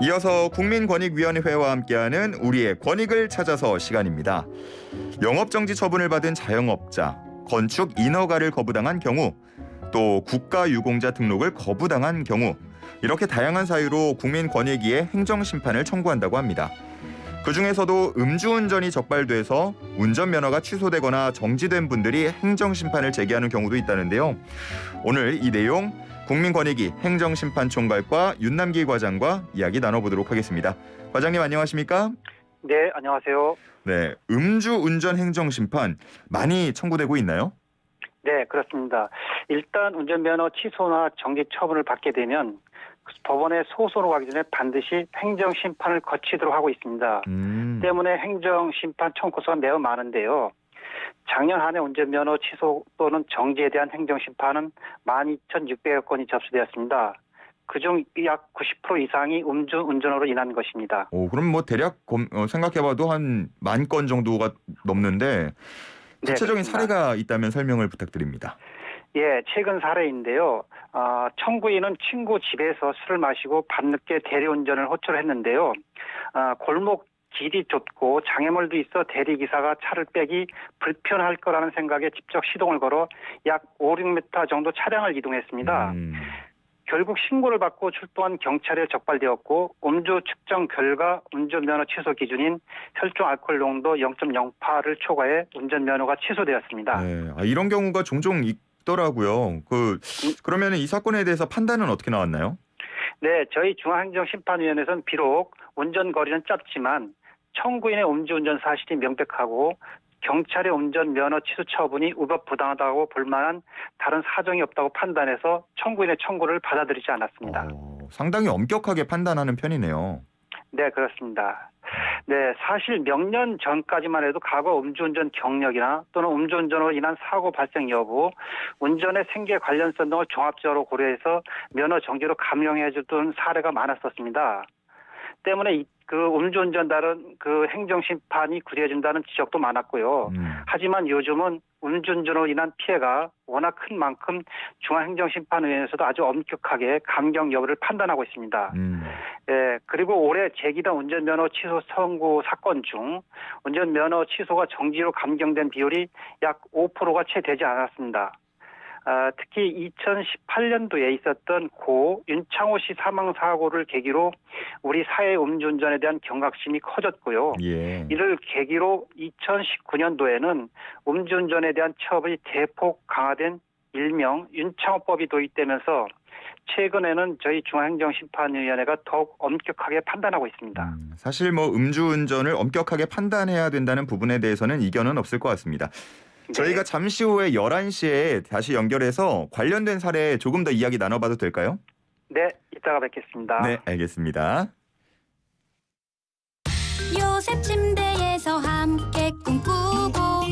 이어서 국민권익위원회와 함께하는 우리의 권익을 찾아서 시간입니다. 영업정지 처분을 받은 자영업자, 건축 인허가를 거부당한 경우, 또 국가유공자 등록을 거부당한 경우, 이렇게 다양한 사유로 국민권익위에 행정심판을 청구한다고 합니다. 그중에서도 음주운전이 적발돼서 운전면허가 취소되거나 정지된 분들이 행정심판을 제기하는 경우도 있다는데요. 오늘 이 내용 국민권익위 행정심판총괄과 윤남기 과장과 이야기 나눠보도록 하겠습니다. 과장님 안녕하십니까? 네, 안녕하세요. 네, 음주운전 행정심판 많이 청구되고 있나요? 네, 그렇습니다. 일단 운전면허 취소나 정지 처분을 받게 되면 법원에 소송으로 가기 전에 반드시 행정심판을 거치도록 하고 있습니다. 때문에 행정심판 청구서가 매우 많은데요. 작년 한 해 운전면허 취소 또는 정지에 대한 행정심판은 12,600여 건이 접수되었습니다. 그중 약 90% 이상이 음주운전으로 인한 것입니다. 그럼 뭐 대략 생각해봐도 한 10,000건 정도가 넘는데 구체적인 네, 사례가 있다면 설명을 부탁드립니다. 예, 최근 사례인데요. 청구인은 친구 집에서 술을 마시고 밤늦게 대리운전을 호출했는데요. 골목 길이 좁고 장애물도 있어 대리기사가 차를 빼기 불편할 거라는 생각에 직접 시동을 걸어 약 5, 6m 정도 차량을 이동했습니다. 결국 신고를 받고 출동한 경찰에 적발되었고 음주 측정 결과 운전면허 취소 기준인 혈중 알코올 농도 0.08를 초과해 운전면허가 취소되었습니다. 네, 이런 경우가 종종 있더라고요. 그러면 이 사건에 대해서 판단은 어떻게 나왔나요? 네, 저희 중앙행정심판위원회에서는 비록 운전거리는 짧지만 청구인의 음주운전 사실이 명백하고 경찰의 운전면허 취소 처분이 우법부당하다고 볼 만한 다른 사정이 없다고 판단해서 청구인의 청구를 받아들이지 않았습니다. 상당히 엄격하게 판단하는 편이네요. 네, 그렇습니다. 네, 사실 몇 년 전까지만 해도 과거 음주운전 경력이나 또는 음주운전으로 인한 사고 발생 여부, 운전의 생계 관련성 등을 종합적으로 고려해서 면허 정지로 감형해 주던 사례가 많았었습니다. 때문에 음주운전 다른 행정심판이 구제해준다는 지적도 많았고요. 하지만 요즘은 음주운전으로 인한 피해가 워낙 큰 만큼 중앙행정심판위원회에서도 아주 엄격하게 감경 여부를 판단하고 있습니다. 예, 그리고 올해 제기된 운전면허 취소 선고 사건 중 운전면허 취소가 정지로 감경된 비율이 약 5%가 채 되지 않았습니다. 특히 2018년도에 있었던 고 윤창호 씨 사망 사고를 계기로 우리 사회 음주운전에 대한 경각심이 커졌고요. 예. 이를 계기로 2019년도에는 음주운전에 대한 처벌이 대폭 강화된 일명 윤창호법이 도입되면서 최근에는 저희 중앙행정심판위원회가 더욱 엄격하게 판단하고 있습니다. 사실 음주운전을 엄격하게 판단해야 된다는 부분에 대해서는 이견은 없을 것 같습니다. 네. 저희가 잠시 후에 11시에 다시 연결해서 관련된 사례 조금 더 이야기 나눠봐도 될까요? 네, 이따가 뵙겠습니다. 네, 알겠습니다. 요셉 침대에서 함께 꿈꾸고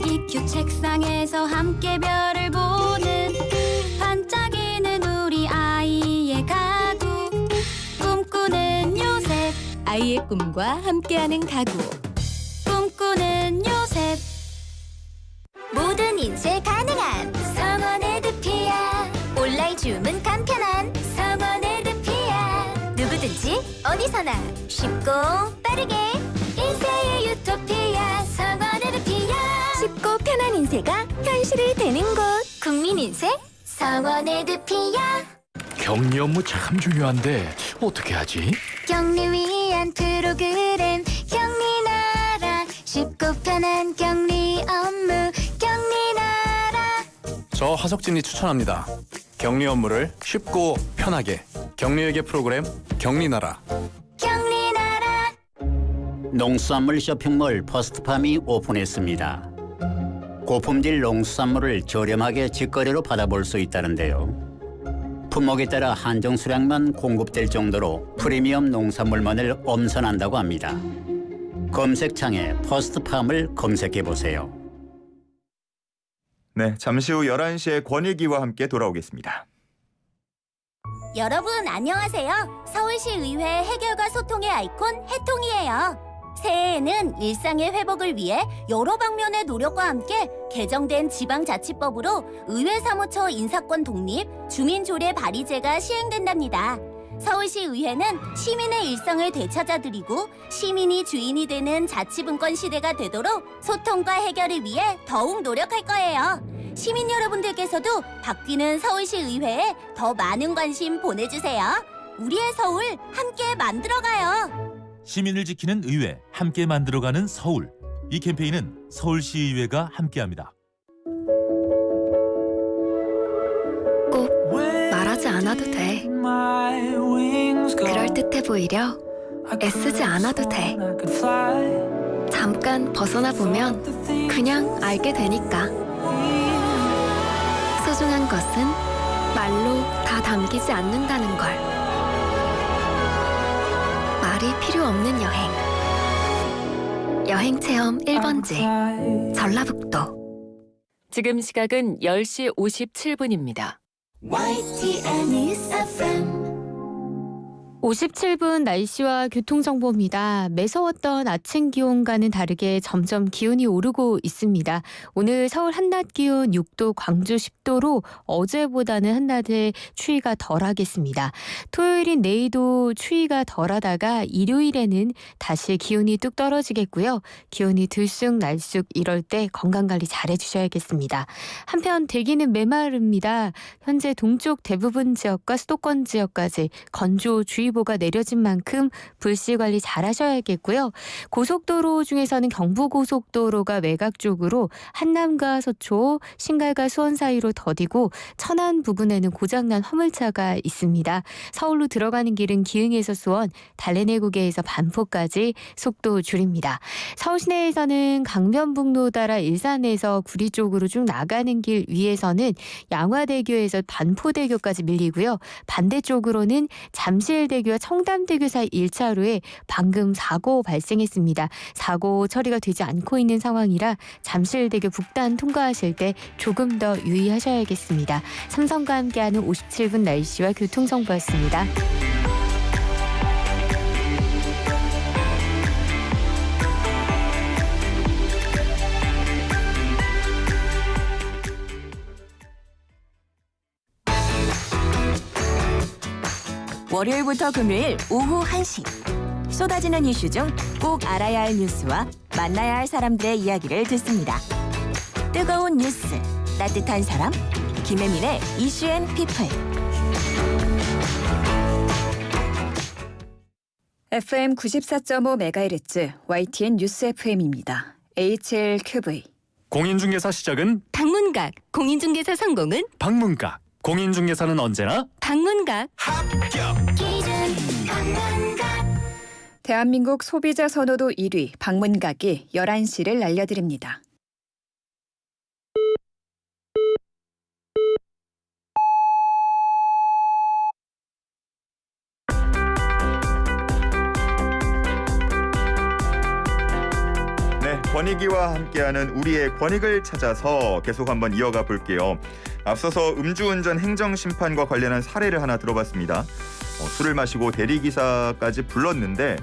EQ 책상에서 함께 별을 보는 반짝이는 우리 아이의 가구 꿈꾸는 요셉 아이의 꿈과 함께하는 가구 꿈꾸는 요셉 모든 인쇄 가능한 성원 에드피아 온라인 주문 간편한 성원 에드피아 누구든지 어디서나 쉽고 빠르게 인쇄의 유토피아 성원 에드피아 쉽고 편한 인쇄가 현실이 되는 곳 국민인쇄 성원 에드피아 격리 업무 참 중요한데 어떻게 하지? 격리 위한 프로그램 격리나라 쉽고 편한 격리 업무 격리나라 저 하석진이 추천합니다. 격리 업무를 쉽고 편하게 격리회계 프로그램 격리나라. 격리나라 농수산물 쇼핑몰 퍼스트팜이 오픈했습니다. 고품질 농수산물을 저렴하게 직거래로 받아볼 수 있다는데요. 품목에 따라 한정 수량만 공급될 정도로 프리미엄 농산물만을 엄선한다고 합니다. 검색창에 퍼스트팜을 검색해보세요. 네, 잠시 후 11시에 권익위와 함께 돌아오겠습니다. 여러분 안녕하세요. 서울시 의회 해결과 소통의 아이콘 해통이에요. 새해에는 일상의 회복을 위해 여러 방면의 노력과 함께 개정된 지방자치법으로 의회 사무처 인사권 독립, 주민조례 발의제가 시행된답니다. 서울시의회는 시민의 일상을 되찾아드리고 시민이 주인이 되는 자치분권 시대가 되도록 소통과 해결을 위해 더욱 노력할 거예요. 시민 여러분들께서도 바뀌는 서울시의회에 더 많은 관심 보내주세요. 우리의 서울 함께 만들어가요. 시민을 지키는 의회, 함께 만들어가는 서울. 이 캠페인은 서울시의회가 함께합니다. 꼭 말하지 않아도 돼. 그럴듯해 보이려 애쓰지 않아도 돼. 잠깐 벗어나 보면 그냥 알게 되니까. 소중한 것은 말로 다 담기지 않는다는 걸. 말이 필요 없는 여행. 여행 체험 1번지 전라북도. 지금 시각은 10시 57분입니다. YTN News FM 57분 날씨와 교통정보입니다. 매서웠던 아침 기온과는 다르게 점점 기온이 오르고 있습니다. 오늘 서울 한낮 기온 6도, 광주 10도로 어제보다는 한낮에 추위가 덜하겠습니다. 토요일인 내일도 추위가 덜하다가 일요일에는 다시 기온이 뚝 떨어지겠고요. 기온이 들쑥날쑥 이럴 때 건강관리 잘 해주셔야겠습니다. 한편 대기는 메마릅니다. 현재 동쪽 대부분 지역과 수도권 지역까지 건조주의보가 내려진 만큼 불씨관리 잘 하셔야겠고요. 고속도로 중에서는 경부고속도로가 외곽 쪽으로 한남과 서초, 신갈과 수원 사이로 더디고 천안 부근에는 고장난 화물차가 있습니다. 서울로 들어가는 길은 기흥에서 수원, 달래내국에서 반포까지 속도 줄입니다. 서울 시내에서는 강변북로 따라 일산에서 구리 쪽으로 쭉 나가는 길 위에서는 양화대교에서 반포대교까지 밀리고요. 반대쪽으로는 잠실대교와 청담대교 사이 1차로에 방금 사고 발생했습니다. 사고 처리가 되지 않고 있는 상황이라 잠실대교 북단 통과하실 때 조금 더 유의하셔야겠습니다. 삼성과 함께하는 57분 날씨와 교통정보였습니다. 월요일부터 금요일 오후 1시 쏟아지는 이슈 중 꼭 알아야 할 뉴스와 만나야 할 사람들의 이야기를 듣습니다. 뜨거운 뉴스, 따뜻한 사람, 김혜민의 이슈앤피플. FM 94.5MHz YTN 뉴스 FM입니다. HLQV. 공인중개사 시작은 방문각, 공인중개사 성공은 방문각. 공인중개사는 언제나 방문각. 대한민국 소비자 선호도 1위 방문각이 11시를 알려드립니다. 네, 권익위와 함께하는 우리의 권익을 찾아서 계속 한번 이어가 볼게요. 앞서서 음주운전 행정심판과 관련한 사례를 하나 들어봤습니다. 술을 마시고 대리기사까지 불렀는데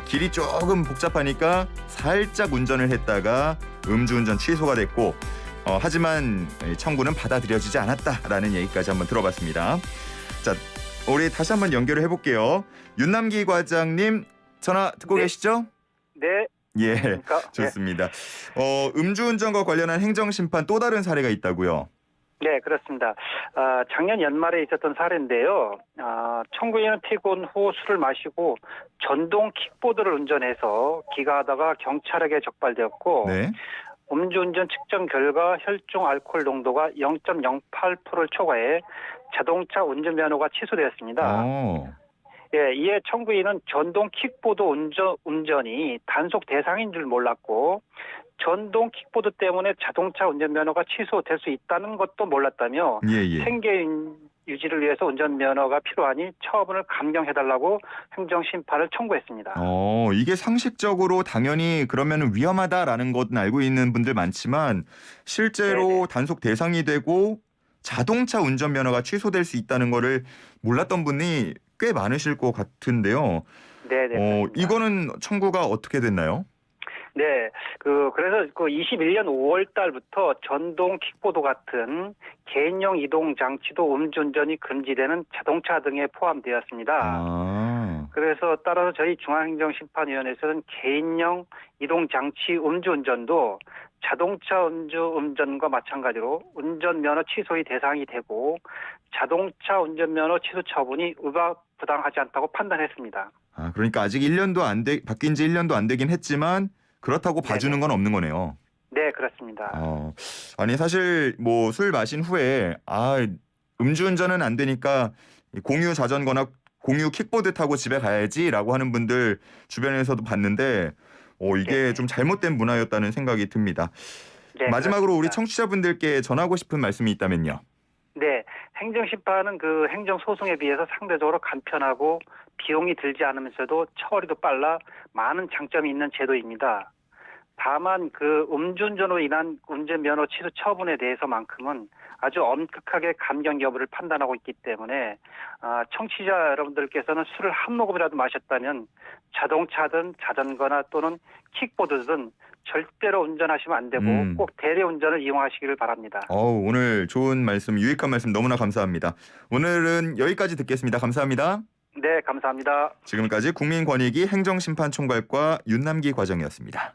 길이 조금 복잡하니까 살짝 운전을 했다가 음주운전 취소가 됐고 하지만 청구는 받아들여지지 않았다라는 얘기까지 한번 들어봤습니다. 자, 우리 다시 한번 연결을 해볼게요. 윤남기 과장님 전화 듣고 네. 계시죠? 네. 예, 좋습니다. 음주운전과 관련한 행정심판 또 다른 사례가 있다고요? 네, 그렇습니다. 작년 연말에 있었던 사례인데요. 청구인은 피고는 후 술을 마시고 전동 킥보드를 운전해서 기가하다가 경찰에게 적발되었고 네. 음주운전 측정 결과 혈중 알코올 농도가 0.08%를 초과해 자동차 운전면허가 취소되었습니다. 예, 이에 청구인은 전동 킥보드 운전이 단속 대상인 줄 몰랐고 전동 킥보드 때문에 자동차 운전면허가 취소될 수 있다는 것도 몰랐다며 생계 유지를 위해서 운전면허가 필요하니 처분을 감경해달라고 행정심판을 청구했습니다. 이게 상식적으로 당연히 그러면 위험하다라는 것은 알고 있는 분들 많지만 실제로 네네. 단속 대상이 되고 자동차 운전면허가 취소될 수 있다는 거를 몰랐던 분이 꽤 많으실 것 같은데요. 네네. 이거는 청구가 어떻게 됐나요? 네, 그래서 21년 5월 달부터 전동 킥보드 같은 개인용 이동 장치도 음주운전이 금지되는 자동차 등에 포함되었습니다. 아, 그래서 따라서 저희 중앙행정심판위원회에서는 개인용 이동 장치 음주운전도 자동차 음주운전과 마찬가지로 운전면허 취소의 대상이 되고 자동차 운전면허 취소 처분이 부당하지 않다고 판단했습니다. 아, 그러니까 아직 1년도 바뀐 지 1년도 안 되긴 했지만 그렇다고 봐주는 건 없는 거네요. 네, 그렇습니다. 아니 사실 뭐 술 마신 후에 음주운전은 안 되니까 공유 자전거나 공유 킥보드 타고 집에 가야지라고 하는 분들 주변에서도 봤는데 이게 네. 좀 잘못된 문화였다는 생각이 듭니다. 네, 마지막으로 우리 그렇습니다. 청취자분들께 전하고 싶은 말씀이 있다면요. 네, 행정심판은 행정소송에 비해서 상대적으로 간편하고 비용이 들지 않으면서도 처리도 빨라 많은 장점이 있는 제도입니다. 다만 음주운전으로 인한 운전면허 취소 처분에 대해서만큼은 아주 엄격하게 감경 여부를 판단하고 있기 때문에 청취자 여러분들께서는 술을 한 모금이라도 마셨다면 자동차든 자전거나 또는 킥보드든 절대로 운전하시면 안 되고 꼭 대리운전을 이용하시기를 바랍니다. 오늘 좋은 말씀, 유익한 말씀 너무나 감사합니다. 오늘은 여기까지 듣겠습니다. 감사합니다. 네, 감사합니다. 지금까지 국민권익위 행정심판총괄과 윤남기 과장이었습니다.